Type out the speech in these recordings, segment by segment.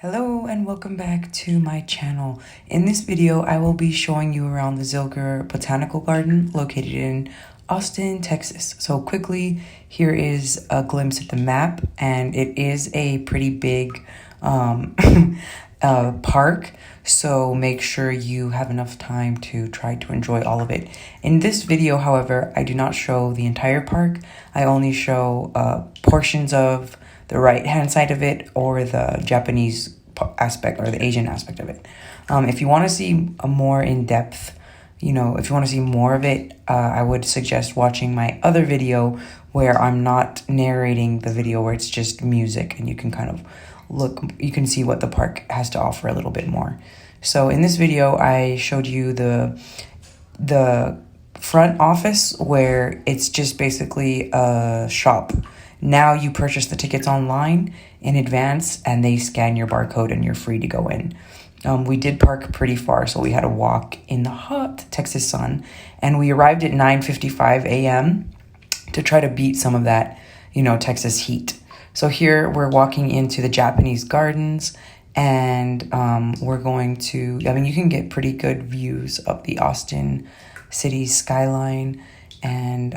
Hello and welcome back to my channel. In this video, I will be showing you around the Zilker Botanical Garden located in Austin, Texas. So quickly, here is a glimpse at the map, and it is a pretty big park. So make sure you have enough time to try to enjoy all of it. In this video, however, I do not show the entire park. I only show portions of the right-hand side of it or the Japanese aspect or the Asian aspect of it. If you want to see a more in-depth, if you want to see more of it, I would suggest watching my other video where I'm not narrating the video, where it's just music and you can kind of you can see what the park has to offer a little bit more. So in this video, I showed you the front office, where it's just basically a shop. Now you purchase the tickets online in advance and they scan your barcode and you're free to go in. We did park pretty far, so we had to walk in the hot Texas sun, and we arrived at 9:55 a.m. to try to beat some of that, Texas heat. So here we're walking into the Japanese gardens, and we're going to, you can get pretty good views of the Austin city skyline, and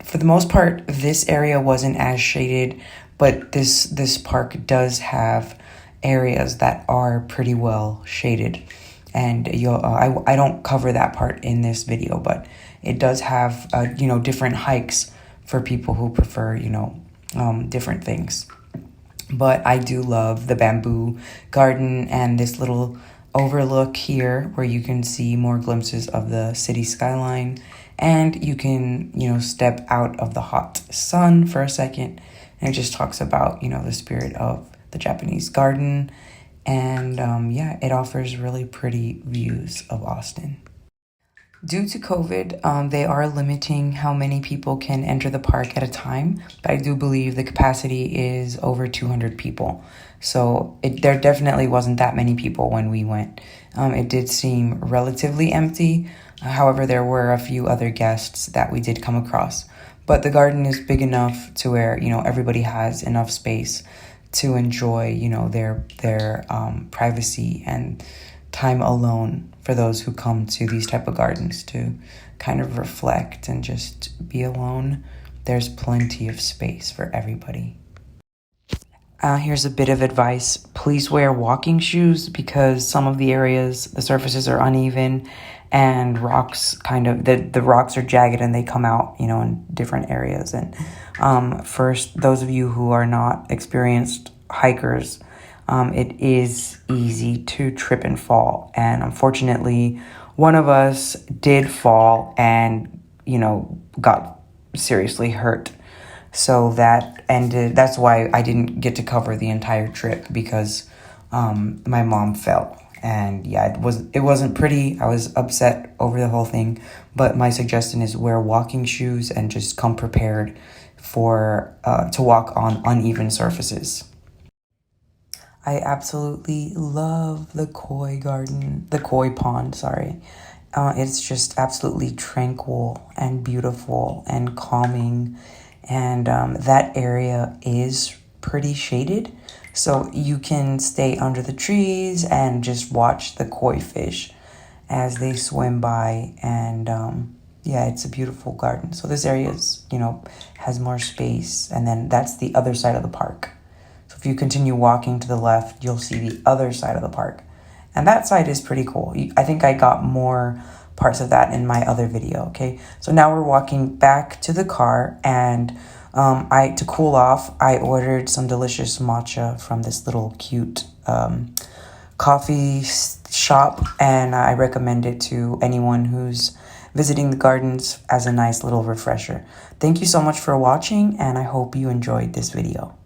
for the most part, this area wasn't as shaded, but this park does have areas that are pretty well shaded, and I don't cover that part in this video, but it does have different hikes for people who prefer different things. But I do love the bamboo garden and this little overlook here where you can see more glimpses of the city skyline, and you can step out of the hot sun for a second, and it just talks about the spirit of the Japanese garden, and it offers really pretty views of Austin. Due to COVID, they are limiting how many people can enter the park at a time, but I do believe the capacity is over 200 people. So there definitely wasn't that many people when we went. It did seem relatively empty. However, there were a few other guests that we did come across. But the garden is big enough to where, everybody has enough space to enjoy, their privacy and time alone for those who come to these type of gardens to kind of reflect and just be alone. There's plenty of space for everybody. Here's a bit of advice. Please wear walking shoes, because some of the areas, the surfaces are uneven, and rocks the rocks are jagged and they come out, in different areas. And first, those of you who are not experienced hikers, it is easy to trip and fall. And unfortunately, one of us did fall and, got seriously hurt. So that ended. That's why I didn't get to cover the entire trip, because my mom fell. And yeah, it wasn't pretty. I was upset over the whole thing. But my suggestion is wear walking shoes and just come prepared for to walk on uneven surfaces. I absolutely love the koi pond, sorry. It's just absolutely tranquil and beautiful and calming. And that area is pretty shaded, so you can stay under the trees and just watch the koi fish as they swim by. And it's a beautiful garden. So this area is, has more space, and then that's the other side of the park. So if you continue walking to the left, you'll see the other side of the park. And that side is pretty cool. I think I got more parts of that in my other video, okay? So now we're walking back to the car, and to cool off, I ordered some delicious matcha from this little cute coffee shop, and I recommend it to anyone who's visiting the gardens as a nice little refresher. Thank you so much for watching, and I hope you enjoyed this video.